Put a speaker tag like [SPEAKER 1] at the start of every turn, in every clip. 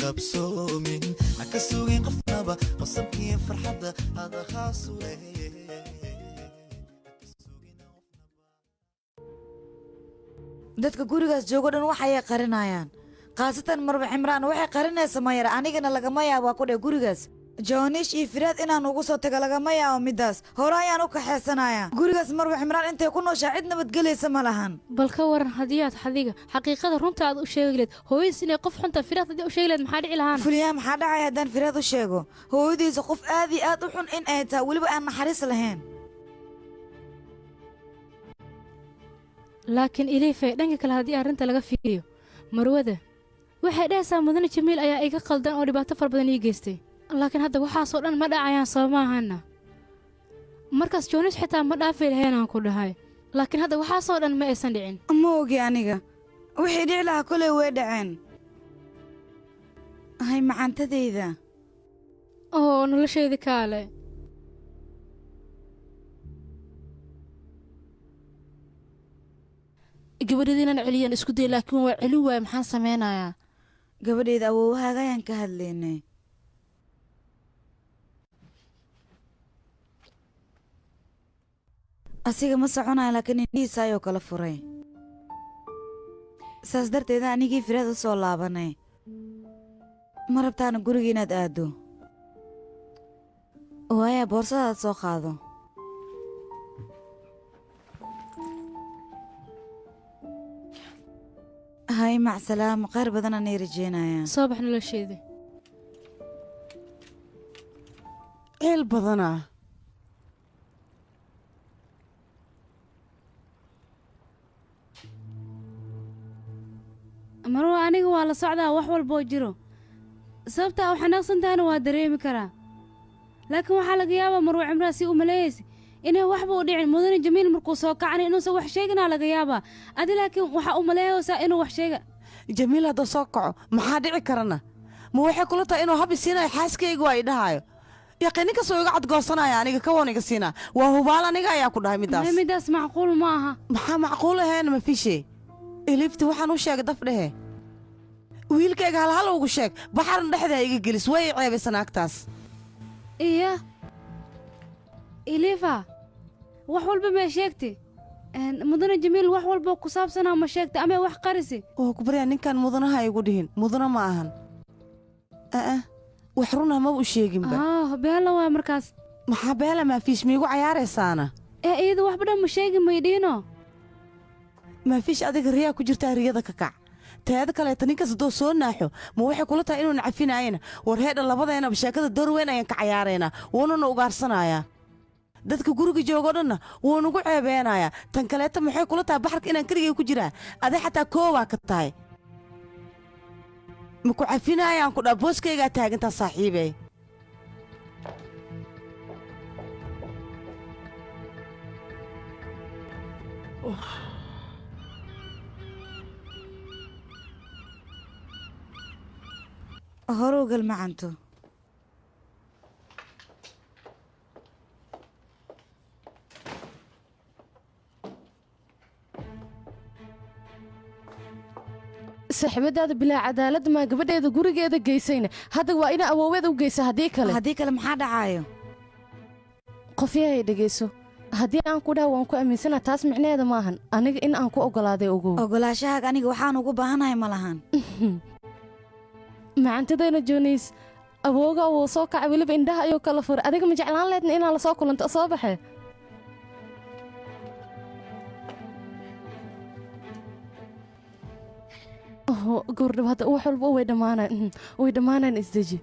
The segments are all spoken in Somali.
[SPEAKER 1] قبسومين عكسوين قفنابا قصبكي فرحة هذا خاص
[SPEAKER 2] dadka gurigaas joogo dhan waxay qarinayaan qaasatan marba Cimraan waxay qarinaysaa mayar anigana lagama yaabo ku dhex gurigaas Joonish iyo Firaad inaan ugu soo tago lagama yaabo midaas hore ayaan u kaxeysanayaa gurigaas marba Cimraan intay ku nooshaa cid nabadgelaysa ma lahan
[SPEAKER 3] bal ka waran hadiyaad xadiga xaqiiqada runta aad u sheegleed hooyadiis inay qof xunta Firaad hadii u sheegleed maxaa dhici lahaan
[SPEAKER 2] Fuliyaa maxaa dhacay haddaan Firaad u sheego hooyadiisa qof aad iyo aad u xun in ay tahay waliba aan naxariis lahayn
[SPEAKER 3] laakiin Ilifay dhanka kale hadii arrinta laga fiiriyo marwada waxay dhahaysaa mudane Jamiil ayaa iga qaldan oo dhibaato far badan ii geystay laakiin hadda waxaas oo dhan ma dhacayaan Soomaaliyana markaas Joonish xitaa ma dhaafay lahayn aan ku dhahay laakiin hadda waxaas oo dhan ma aysan dhicin
[SPEAKER 2] ma ogi aniga wixii dhici lahaa kulay way dhaceen hay macantadeyda
[SPEAKER 3] oo nolosheedii kaale
[SPEAKER 4] gabadheedina celiyaan isku day laakiin waa celi waay maxaan sameynayaa
[SPEAKER 2] gabadheeda awowahaaga ayaan ka hadlaynay asiga ma soconaya laakiin indhihiisa ayuu kala furay saas darteeda anigii Firaad u soo laabanay ma rabtaana guriga inaad aado waaya boorsadaad soo qaado هاي مع سلامة قير بدنا نيرجينا
[SPEAKER 3] صباح نلشيدي
[SPEAKER 4] عيل بدنا
[SPEAKER 3] مروة أنا ولا صعدة وحول بوجرو سبتها وحناصنتها أنا وادريمي كرا لكن وحلق يابا مروة عمراسي وملايسي إنه وحبه ودعين مدن جميل مرقوس وكعني إنه سوى حشيقنا على جيابه أدي لكن وحق ملايه وسا إنه وحشيق
[SPEAKER 4] جميل هذا صقع ما حد يعكرنا مو وحي كلتا إنه هبي سينا يحاسك يجوا يدهايو يا قينك سوى قعد قصنا يعني كوني قصينا وهو بالا نجا ياكل هاي مداس
[SPEAKER 3] مداس معقول معها
[SPEAKER 4] ما معقولة هنا ما في شيء إليفت وحن وشاق دفره ويلك قال هلا وشاق بحر نحذا يجي جلس ويا عيب سناكتاس
[SPEAKER 3] إيه إليفا wax walba ma sheegtay mudane Jamiil wax walba ku saabsan ma sheegtay ama wax qarisi
[SPEAKER 4] oo ku bariya ninkan mudanaha ay ugu dhihin mudana ma ahan wax runa ma u sheegin ba
[SPEAKER 3] beela waa markaas
[SPEAKER 4] maxaa beela ma fiish miigu cayaaraysaana
[SPEAKER 3] iyada waxba dhan ma sheegin ma idhiino
[SPEAKER 4] ma fiish adiga riyaa ku jirta riyada ka kac teeda kale ninkaas doo soo naaxo ma waxay kula tahay inuu nacafinaayna war heedha labadeena sheekada door weyn ayaan ka cayaareena woonana ugaarsanaya dadka guriga joogo dhanna wuu nagu ceebeenayaa tan kaleeta maxay kula tahay baxarka inaan keligay ku jiraa adi xataa koobaa ka tahay ma ku cafinaayaan ku dhaa booskaygaa taagantaa saaxiibey
[SPEAKER 2] هروق المعنتو
[SPEAKER 4] saxibadaada bilaa cadaalad ma gabadheeda gurigeeda geysayna hadda waa ina awooweed u geysa haddii kale
[SPEAKER 2] maxaa dhacayo
[SPEAKER 4] qofyahay dhegeyso haddii aan ku dhaha waan ku aaminsana taas micneheeda maahan aniga in aan ku ogolaaday ogow
[SPEAKER 2] ogolaashahaaga aniga waxaan ugu baahanahay ma lahan
[SPEAKER 4] macantadayna jooniis awooga wuu soo kacay weliba indhaha ayuu kala furay adiga ma jeclaan leedna inaan la soo kulanto soo baxe gordhab hadda wax walba way dhammaanaan isdeji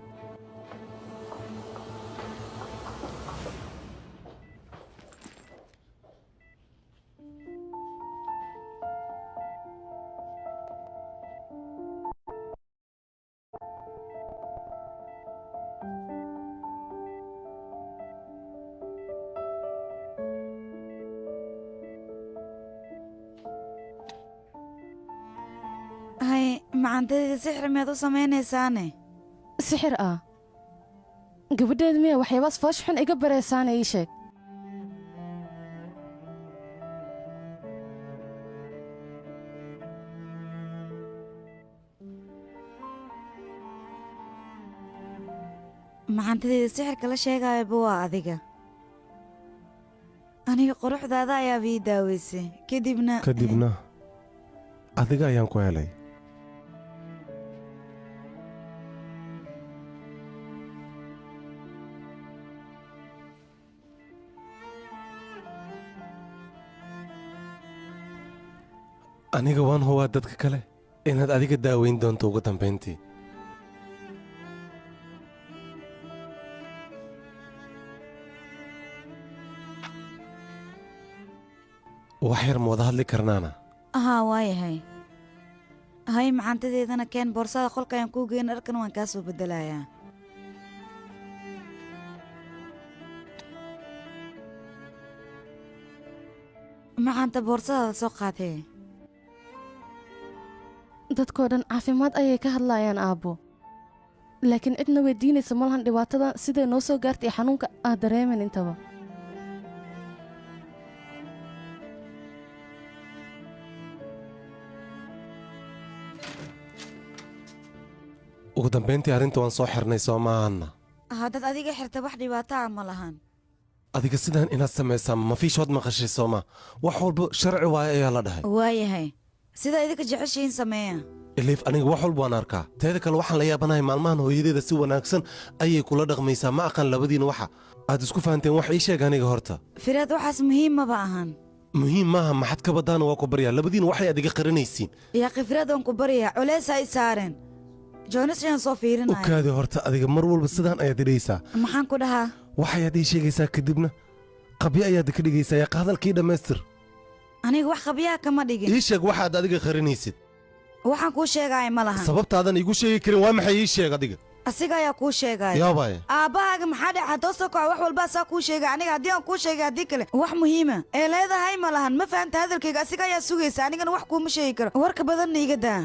[SPEAKER 2] macantadeeda sixir miyaad u samaynaysaane
[SPEAKER 4] sixir gabadheed miya waxyaabaas foosh xun iga baraysaane ii sheeg
[SPEAKER 2] macantadeeda sixirka la sheegayaba waa adiga aniga quruxdaada ayaaba ii daaweysay
[SPEAKER 5] kadibna adiga ayaan ku helay aniga waan hubaa dadka kale inaad adiga daaweyn doonto ugu dambayntii wax yar ma wada hadli karnaana
[SPEAKER 2] haa waayahay hay macantadeedana keen boorsada qolka ayaan kuu geyn dharkan waan kaa soo beddelayaa macanta boorsadaada soo qaatee
[SPEAKER 6] dadkoo dhan caafimaad ayay ka hadlaayaan aabbo laakiin cidna weydiinaysa malahan dhibaatadan siday noo soo gaartay xanuunka aad dareemin intaba
[SPEAKER 5] ugu dambayntii arrinta waan soo xirnay soo maahanna
[SPEAKER 2] haddaad adiga xirta wax dhibaato ah ma lahan
[SPEAKER 5] adiga sidaan inaad samaysaa ma fiishood maqashay sooma wax walba sharci waaye ayaa la dhahay
[SPEAKER 2] waayahay sidaa idinka jeceshihiin sameeya
[SPEAKER 5] iliif aniga wax walba waan arkaa teeda kale waxaan la yaabanahay maalmahan hooyadeeda si wanaagsan ayay kula dhaqmaysaa ma aqaan labadiina waxa aad isku fahanteen wax ii sheeg aniga horta
[SPEAKER 2] firaad waxaas muhiim maba ahan
[SPEAKER 5] muhiim maaha maxad ka baddaana waa ku baryaa labadiina waxay adiga qaranaysiin
[SPEAKER 2] yaaqi firaad waan ku baryaa culeys ay saareen joonis ayaan soo fiirinaya
[SPEAKER 5] ukaadi horta adiga mar walba sidaan ayaad idhaysaa
[SPEAKER 2] maxaan ku dhahaa
[SPEAKER 5] waxayaad ii sheegaysaa kadibna qabyo ayaad ka dhigaysaa yaqa hadalkii dhammaystir
[SPEAKER 2] aniga wax qabyaha kama dhigin
[SPEAKER 5] ii sheeg waxaad adiga qaranaysid
[SPEAKER 2] waxaan kuu sheegaya ma lahan
[SPEAKER 5] sababtaadan iigu sheegi karin waa maxay ii sheeg adiga
[SPEAKER 2] asiga ayaa kuu sheegaya
[SPEAKER 5] yaabaaye
[SPEAKER 2] aabbahaaga maxaa dhaca haddoo soo kaco wax walbaa saa kuu sheegay aniga haddii aan kuu sheegay haddii kale wax muhiima ee leedahay ma lahan ma fahanta hadalkayga asiga ayaa sugaysa anigana wax kuuma sheegi karo warka badanna iga daa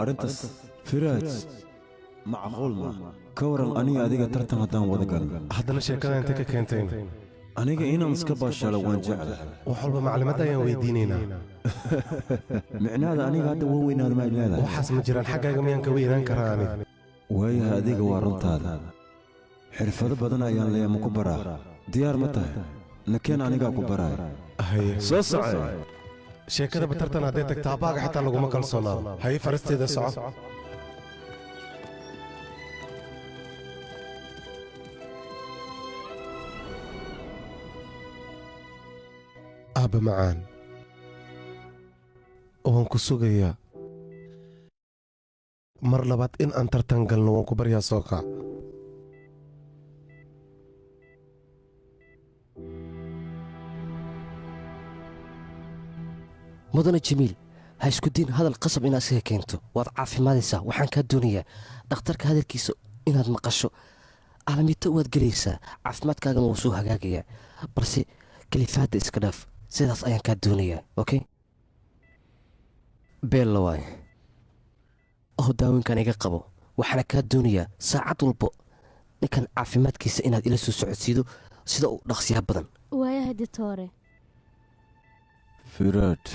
[SPEAKER 7] arrintaas firaaj macquul ma ka waran aniga adiga tartan haddaan wada galno
[SPEAKER 5] haddana sheekada intay ka keentayn
[SPEAKER 7] aniga inaan iska baashaalo waan jeclahay
[SPEAKER 5] wax walba maclimadda ayaan weydiinaynaa
[SPEAKER 7] micnaada aniga hadda waa weynaada maad leedahay
[SPEAKER 5] waxaas ma jiraan xaggaaga miyaan ka weynaan karaa ani
[SPEAKER 7] waayaha adiga waa runtaada xirfado badan ayaan leeya ma ku baraa diyaar ma tahay nakeen anigaa ku baraaya soo soco
[SPEAKER 5] sheekada batartan hadday tagta abbaaga xitaa laguma kalsoonaado haye faristeeda soco aabba macaan waan ku sugayaa mar labaad in aan tartan galno waan ku baryaa soo kac
[SPEAKER 8] mudane jamiil ha isku diin hadal qasab inaad isaga keento waad caafimaadaysaa waxaan kaa doonayaa dhakhtarka hadalkiisa inaad maqasho aalamiito waad gelaysaa caafimaadkaagana wuu soo hagaagayaa balse kalifaadda iska dhaaf sidaas ayaan kaa doonayaa okey beella waay oo daawinkan iga qabo waxaana kaa doonayaa saacad walbo ninkan caafimaadkiisa inaad ila soo socodsiido sida uu dhaqsiyaa badan
[SPEAKER 6] waayaha ditoore
[SPEAKER 7] firaad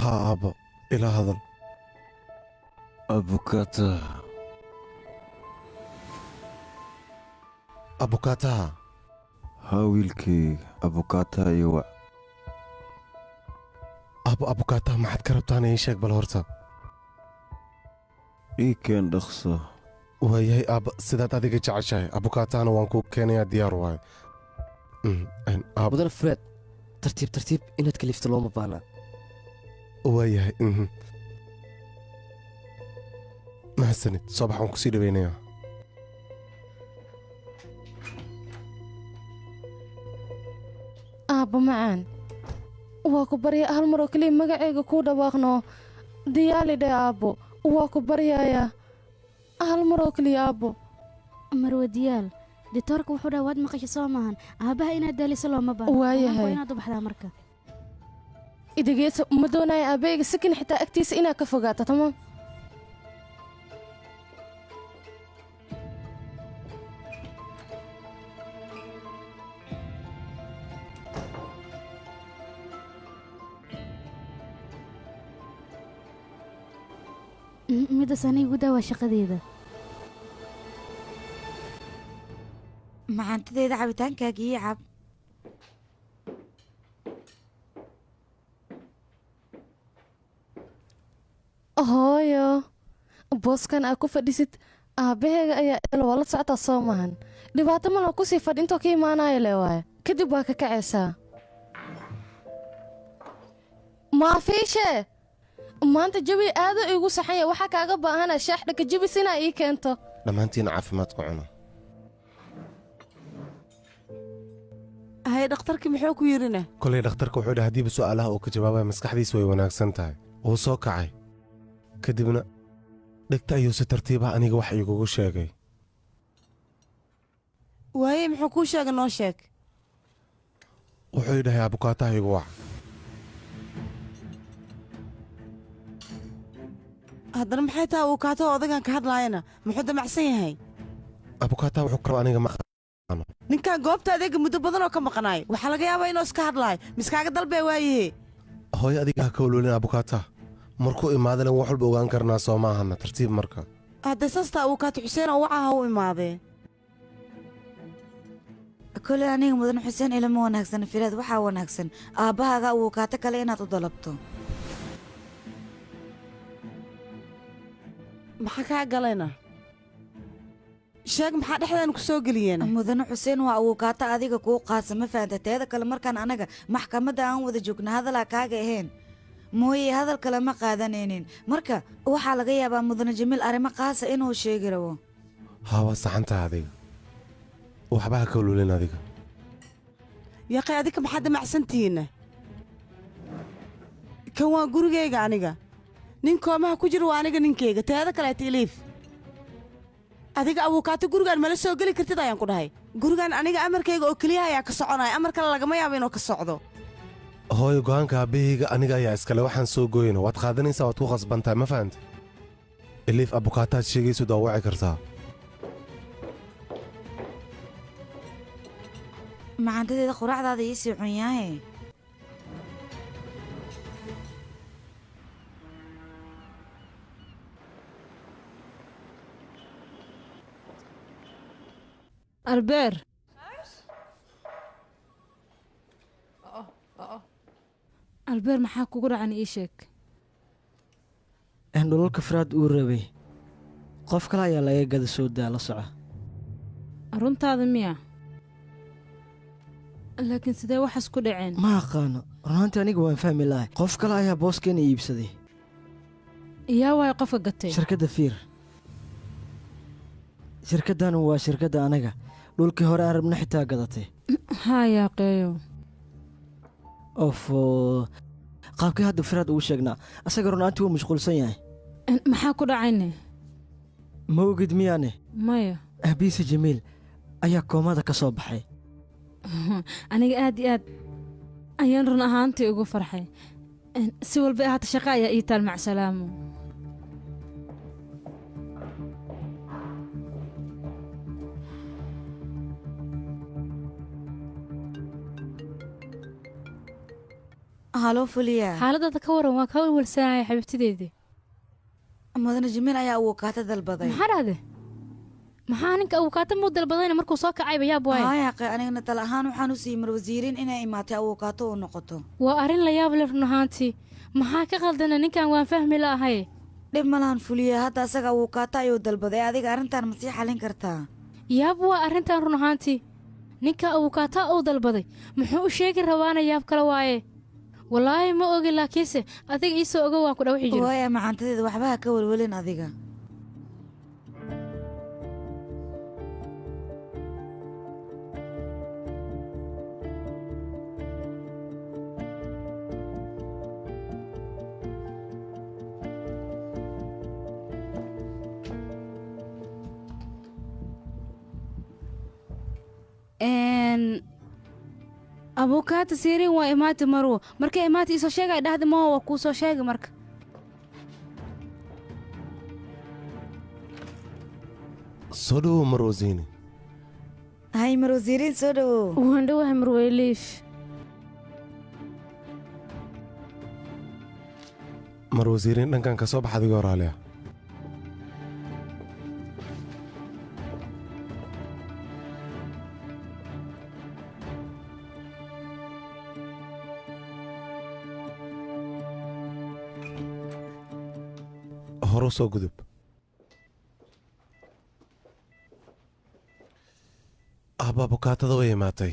[SPEAKER 5] haa aabbo ilaa hadal abukaataha
[SPEAKER 7] haa wiilkayga abukaataha iyo wac
[SPEAKER 5] aabbo abukaataha maxaad ka rabtaana ii sheeg bal horta
[SPEAKER 7] ii keen dhaqso.
[SPEAKER 5] waayahay aabba sidaad adiga jeceshahay abukaataana waan kuu keenayaa diyaar waayo
[SPEAKER 8] mudane fred tartiib tartiib inaad kalifto looma baana
[SPEAKER 5] waayahay mahadsanid soobax waan kusii dhaweynayaa
[SPEAKER 6] aabbo macaan waa ku barya hal maroo keliya magacayga kuu dhawaaqno diyaali dhe aabbo waa ku baryayaa hal maroo keliya aabbo
[SPEAKER 9] marwadiyaal ditoorka wuxuu dhaha waad maqashay soo maahan aabbaha inaad daaliso looma baahno
[SPEAKER 6] waayahay
[SPEAKER 9] inaad u baxdaa marka
[SPEAKER 6] idageyso ma doonaya aabbahayga sakin xitaa agtiisa inaad ka fogaato tamaam
[SPEAKER 9] midas aniga gudaa waa shaqadeeda
[SPEAKER 2] macaantadeeda cabitaankaaga ii cab
[SPEAKER 6] hooyo booskan aad ku fadhisid aabbahayga ayaa elo waa la socotaa soo mahan dhibaato maloo kusii fadhi intoo ka imaanaayo le waaya kadib waa ka kacaysaa maafiishe maanta jawi aado iigu saxanya waxaa kaaga baahana shaax dhaka jabis inaa ii keento
[SPEAKER 5] dhammaantiina caafimaad ku cuno
[SPEAKER 4] hay dhakhtarkii muxuu ku yidhina
[SPEAKER 5] kolay dhakhtarka wuxuu dhaha haddiiba su'aalaha uu ka jawaabaya maskaxdiisu way wanaagsan tahay wuu soo kacay kadibna dhegta ayuu si tartiibaha aniga wax iigugu sheegay
[SPEAKER 4] waaye muxuu kuu sheega noo sheeg
[SPEAKER 5] wuxuu ii dhahay abukaataha igu wac
[SPEAKER 4] haddana maxay taha uu kaato odagan ka hadlaayana muxuu damacsan yahay
[SPEAKER 5] abukaataha wuxuu karo aniga ma
[SPEAKER 4] ninkan goobta adeega muddo badanoo ka maqanaayo waxaa laga yaabaa inuu iska hadlaayo miskaaga dalbee waayahe
[SPEAKER 5] hooyo adiga ha ka walwelin abukaataha markuu imaadana wax walba ogaan karnaa soo ma ahana tartiib marka
[SPEAKER 4] hadday saastaa uu kaato xuseen oo wacaha u imaadee
[SPEAKER 2] koley aniga mudane xuseen ilama wanaagsan firaad waxaa wanaagsan aabbahaaga uu kaato kale inaad u dalabto
[SPEAKER 4] maxaa kaa galayna sheeg maxaa dhexdaan ku soo geliyeen
[SPEAKER 2] mudane xuseen waa abuukaato adiga kuu qaasa ma fahanta teeda kale markaan anaga maxkamadda aan wada joogna hadalaa kaaga ahayn mooye hadal kale ma qaadanaynin marka waxaa laga yaabaa mudane jamiil arrimo qaasa inuu sheegi rabo
[SPEAKER 5] haa waa saxantaha adiga waxba ha ka walwelin adiga
[SPEAKER 4] yaqay adika maxaa damacsantihiinna kan waa gurigayga aniga nin koomaha ku jira waa aniga ninkayga teeda kaleeta iliif adiga abuukaato gurigaan mala soo geli kartid ayaan ku dhahay gurigaan aniga amarkayga oo keliyaha ayaa ka soconaya amar kale lagama yaabo inuu ka socdo
[SPEAKER 5] hooyo go'aanka aabbahayga aniga ayaa iskale waxaan soo gooyna waad qaadanaysaa waad ku khasbantahay ma fahanta iliif abukaataad sheegaysid waa waci kartaa
[SPEAKER 2] macaantadeeda quraacdaada ii sii cunyaahe
[SPEAKER 3] albeer albeer maxaa kugu dhacan ii sheeg
[SPEAKER 10] dhulalka firaad uu rabay qof kale ayaa laga gada soo daa la soco
[SPEAKER 3] runtaada miya laakiin sidee waxaas ku dhaceen
[SPEAKER 10] ma aqaano runaantii aniga waan fahmi lahay qof kale ayaa booskeena iibsaday
[SPEAKER 3] yaa waay qofka gatay
[SPEAKER 10] shirkadda fiir shirkaddan waa shirkadda anaga dhulkii hore aan rabna xitaa gadatay
[SPEAKER 3] haa yaaqeeyo
[SPEAKER 10] ofo qaabkii hadda firaad ugu sheegnaa asaga runaantii wuu mashquulsan yahay
[SPEAKER 3] maxaa ku dhacayne
[SPEAKER 10] ma ogid miyaane
[SPEAKER 3] maya
[SPEAKER 10] ahbiisi jamiil ayaa koomada ka soo baxay
[SPEAKER 3] aniga aad iyo aad ayaan run ahaantii ugu farxay si walba ahaata shaqo ayaa ii taal macsalaamo
[SPEAKER 2] haloo fuliyaa
[SPEAKER 3] xaaladdaada ka waran waa kaa welwelsanaya xabiibtideedii
[SPEAKER 2] mudane jamiil ayaa abuukaato dalbaday
[SPEAKER 3] maxaa dhahde maxaa ninka abuukaato muu dalbadayna markuu soo kacayba yaab waay
[SPEAKER 2] haayaqe anigana tal ahaan waxaan u siiyey marwasiiriin inay imaatay abuukaato uu noqoto
[SPEAKER 3] waa arrin la yaab leh run ahaantii maxaa ka qaldana ninkan waan fahmi la'ahay
[SPEAKER 2] dhib malaan fuliya hadda asaga abukaata ayuu dalbaday adiga arrintan ma sii xalin kartaa
[SPEAKER 3] yaab waa arrintan run ahaantii ninka abukaata uu dalbaday muxuu u sheegi rabaana yaab kale waaye wallaahi ma ogi laakiinse adiga ii soo ogo waan ku dhawxi jiro
[SPEAKER 2] waaya macantadeeda waxba ha ka welwelin adiga
[SPEAKER 9] abukaata siirin waa imaati marwo markay imaati isoo sheegay dhahda moo waa kuu soo sheegay marka
[SPEAKER 5] soo dhowow marwasiini
[SPEAKER 2] hay marwasiiriin soo dhowow
[SPEAKER 6] waan dhowahay marweyliif
[SPEAKER 5] marwasiiriin dhankan ka soo bax adigoo raaliya hore soo gudub ahba bukaatada way imaatay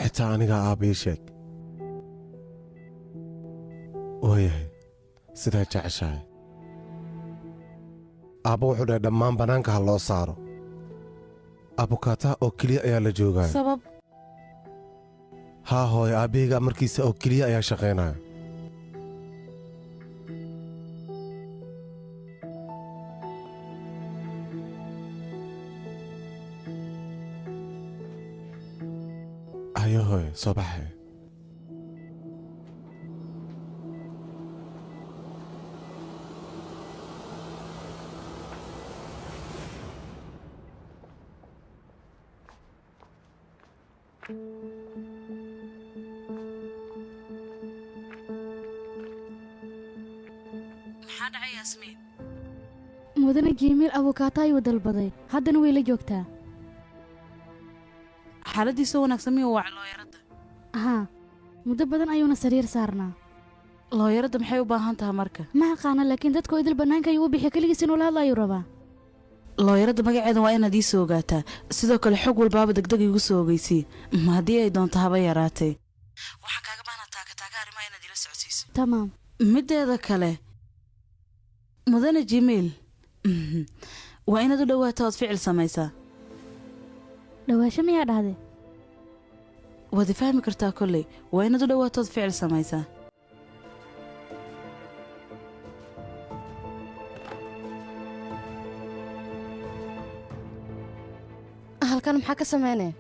[SPEAKER 5] xitaa anigaa aabbii sheeg waayahay sidaa jeceshahay aabba wuxuu dhahay dhammaan bannaanka ha loo saaro abukaata oo keliya ayaa la joogaya
[SPEAKER 6] sabab
[SPEAKER 5] haa hooye aabbahayga markiisa oo keliya ayaa shaqaynaya ayo hooye soo baxay
[SPEAKER 2] maxaa dhacay yaasmiin
[SPEAKER 9] mudane jiimiil abukaata ayuu dalbaday haddana way la joogtaa
[SPEAKER 4] xaaladiisa wanaagsan miyuu waca looyaradda
[SPEAKER 9] haa muddo badan ayuuna sariir saarnaa
[SPEAKER 4] looyaradda maxay u baahan tahay marka
[SPEAKER 9] ma aqaana laakiin dadkoo idil bannaanka ayuu u bixiya keligiis inuu la hadla ayuu rabaa
[SPEAKER 4] looyaradda magaceeda waa inaad ii soo ogaataa sidoo kale xog walbaaba degdeg igu soo ogeysii ma haddii ay doonto haba yaraatee waxaan kaaga baahna taakataaga arrimaha inaad ila socodsiiso
[SPEAKER 9] tamaam
[SPEAKER 4] middeeda kale mudane jimiil waa inaad u dhowaato ood ficil samaysaa
[SPEAKER 9] dhawaasho miyaa dhahde
[SPEAKER 4] waad i fahmi kartaa kolley waa inaad u dhowaatood ficil samaysaa
[SPEAKER 6] halkan maxaa ka samaynaya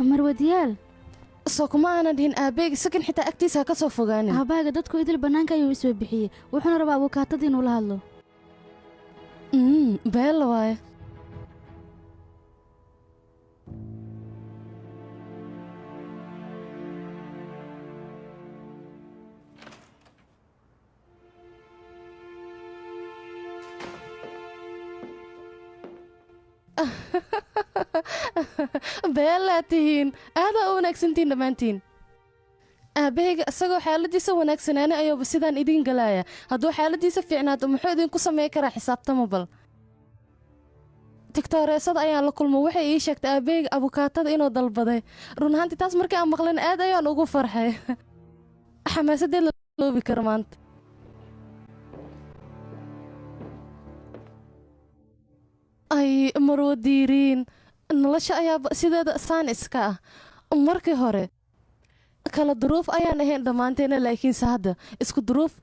[SPEAKER 9] marwadiyaal
[SPEAKER 6] soo kuma aanan dhihin aabbeega sakan xitaa agtiisa ha ka soo fogaanin
[SPEAKER 9] aabaaga dadkoo idil bannaanka ayuu isoo bixiyey wuxuuna rabaa abukaatad inuu la hadlo
[SPEAKER 6] beella waaye beellaa tihiin aadaa u wanaagsantiin dhammaantiin aabbahayga isagoo xaaladiisa wanaagsanaana ayuuba sidaan idiin galaaya hadduu xaaladiisa fiicnaato muxuu idinku samayn karaa xisaabtama bal tigtooreesada ayaan la kulmo waxay ii sheegtay aabbahayga abukaatada inuu dalbaday run ahaantii taas markii aan maqlan aad ayaan ugu farxay xamaasadeed la loobi karo maanta ay marwadiiriin nolosha ayaaba sideeda saan iska ah markii hore kala duruuf ayaan ahayn dhammaanteena laakiinse hadda isku duruuf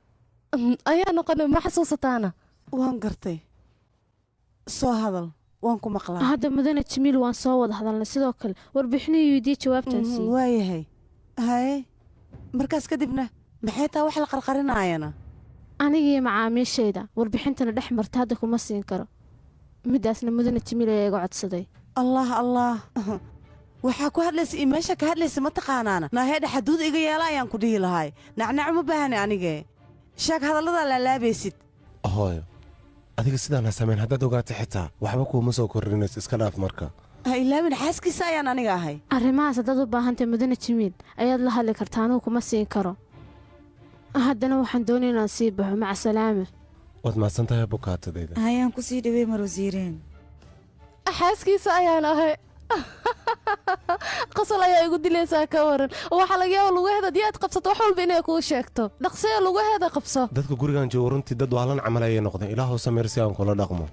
[SPEAKER 6] ayaa noqonay ma xasuusataana
[SPEAKER 4] waan gartay soo hadal waan ku maqlaa
[SPEAKER 3] hadda mudane jimiil waan soo wada hadalnay sidoo kale warbixinii yuudiye jawaabtaasi
[SPEAKER 4] waayahay haye markaas kadibna maxay taa wax la qarqarinaayana
[SPEAKER 6] anigii macaamiishayda warbixintana dhex marta hadda kuma siin karo midaasna mudane jimiil ayaa iga codsaday
[SPEAKER 4] allah allah waxaa ku hadlaysa iyo meesha ka hadlaysa ma taqaanaana naaheedha xaduud iga yeela ayaan ku dhihi lahay nacnac ma baahani anigee sheeg hadalladaa laalaabaysid
[SPEAKER 5] hooyo adiga sidaan ha samayn haddaad ogaata xitaa waxba kuuma soo korrinayso iska dhaaf marka
[SPEAKER 4] ha ilaabin xaaskiisa ayaan aniga ahay
[SPEAKER 6] arrimahaas haddaad u baahantay mudane jimiil ayaad la hadli kartaa anugu kuma siin karo haddana waxaan doonay inaan sii baxo maca salaame
[SPEAKER 5] waad mahadsan tahay bukaatadayda
[SPEAKER 2] hayaan ku sii dhawey marwasiireen
[SPEAKER 6] xaaskiisa ayaan ahay qosol ayaa igu dilaysaa ka waran waxaa laga yaaba lugaheeda haddii aad qabsato wax walba inay kuu sheegto dhaqsaya lugaheeda qabso
[SPEAKER 5] dadka gurigan joogo runtii dad waalan camal ayay noqdeen ilaahoo sameer si aan kula dhaqmo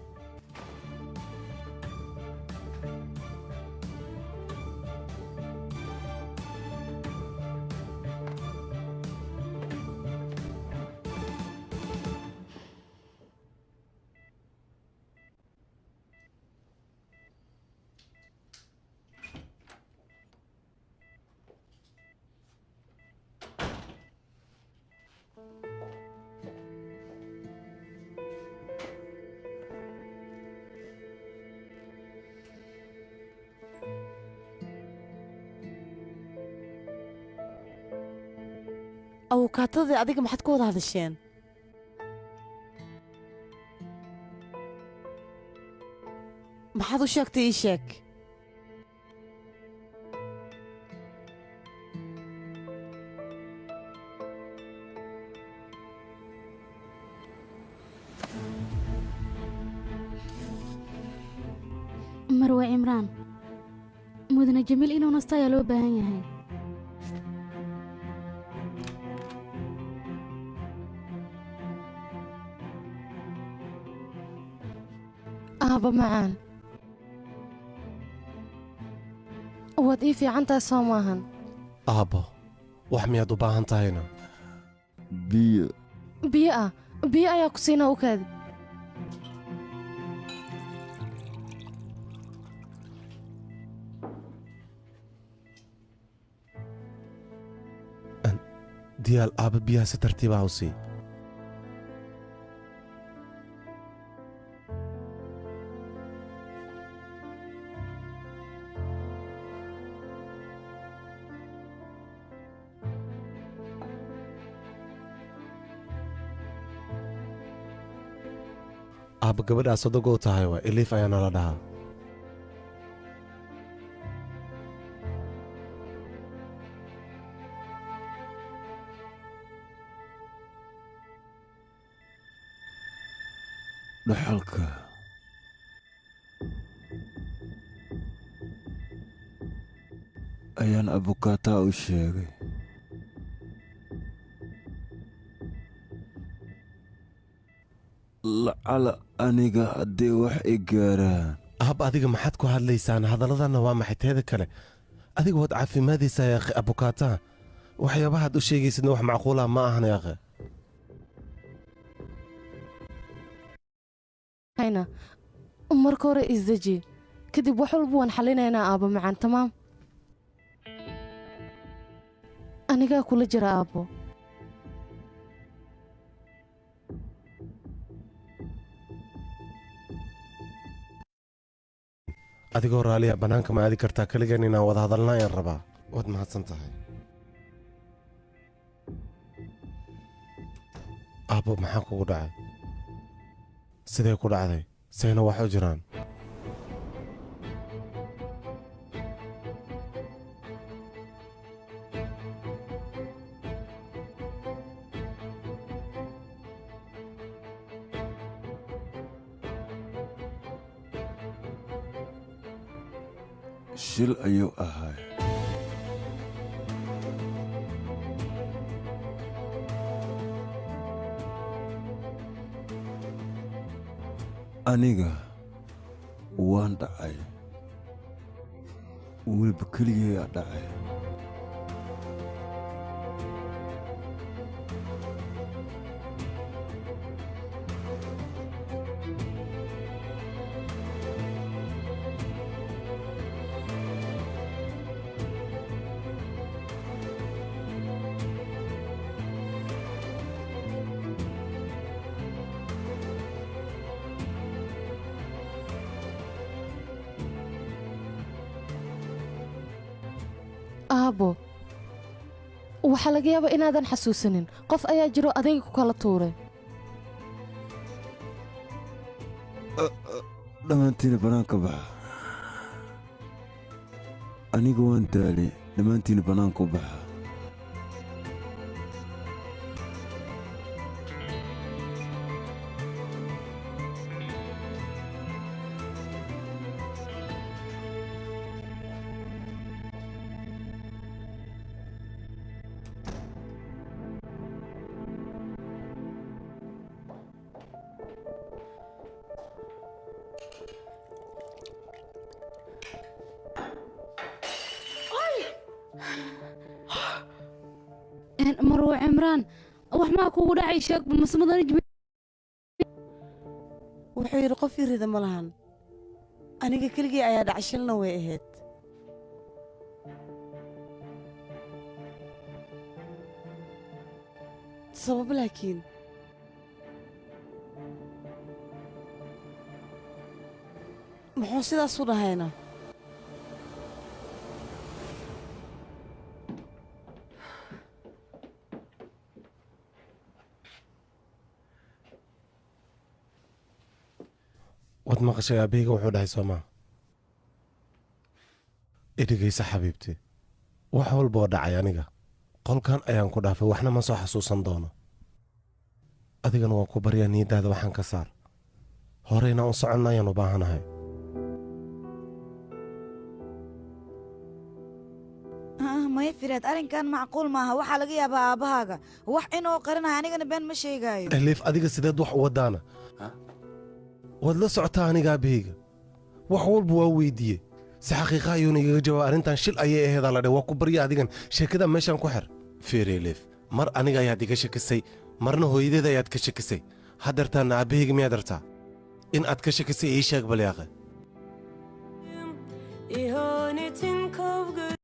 [SPEAKER 4] awkaatadii adiga maxaad ku wada hadasheen maxaad u sheegtay ii sheeg
[SPEAKER 9] marwe cimraan mudane jamiil inuu nasto ayaa loo baahan yahay
[SPEAKER 6] aaba macaan waad ii fiican tahay soo maahan
[SPEAKER 5] aabbo wax miyaad u baahan tahayna
[SPEAKER 7] biyo
[SPEAKER 6] biyo ayaa ku siinaa u kaadi
[SPEAKER 5] diyaal aabba biyaha si tartiibaha u sii aabba gabadhaas odagoo tahay waa eliif ayaa nala dhahaa
[SPEAKER 7] dhaxalka ayaan abukaataa u sheegay lacala aniga haddii wax i gaaraan
[SPEAKER 5] aabba adiga maxaad ku hadlaysaan hadalladanna waa maxay teeda kale adiga waad caafimaadaysaa yaakhe abukaataa waxyaabahaad u sheegaysidna wax macquula ma ahan yaakhe
[SPEAKER 6] marka hore isdeji kadib wax walba waan xallinaynaa aabbo macaan tamaam anigaa kula jira aabbo
[SPEAKER 5] adigoo raaliya bannaanka ma aadi kartaa keligan inaan wada hadalna ayaan rabaa waad mahadsan tahay aabbo maxaa kugu dhacay sidee ku dhacday sayna wax u jiraan
[SPEAKER 7] shil ayuu ahay aniga waan dhacay weliba keligeeyaa dhacay
[SPEAKER 6] aabbo waxaa laga yaabaa inaadan xasuusanin qof ayaa jiro adayga ku kala tuuray
[SPEAKER 7] dhammaantiina bannaanka baxa aniga waan daali dhammaantiina bannaanka u baxa
[SPEAKER 3] marwo cimraan wax maa kugu dhacay sheeg masmadani
[SPEAKER 4] wuxuu yidhi qof irida ma lahan aniga keligii ayaa dhacshilna way ahayd sabab laakiin muxuu sidaas u dhahayna
[SPEAKER 5] waad maqashay aabahayga wuxuu dhahay soomaa idhigaysa xabiibtii wax walba oo dhacay aniga qolkan ayaan ku dhaafay waxna ma soo xasuusan doono adigana waan ku baryaa niyaddaada waxaan ka saar horeyna u soconna ayaan u baahanahay
[SPEAKER 2] maya firaad arrinkan macquul maaha waxaa laga yaabaa aabbahaaga wax inuu qarinayo anigana been ma sheegaayo
[SPEAKER 5] ehliif adiga sideed wax u waddaana waad la socotaa aniga aabahayga wax walba waa weyddiiye si xaqiiqa ayuuna igaga jawaaba arrintan shil ayay aheedaa la dhe waa ku barya adigan sheekada meeshaan ku xir fiireliif mar aniga ayaad iga shakisay marna hooyadeeda ayaad ka shakisay haddeertaanna aabahayga miyaad artaa in aad ka shakisay ii sheeg balyaaqe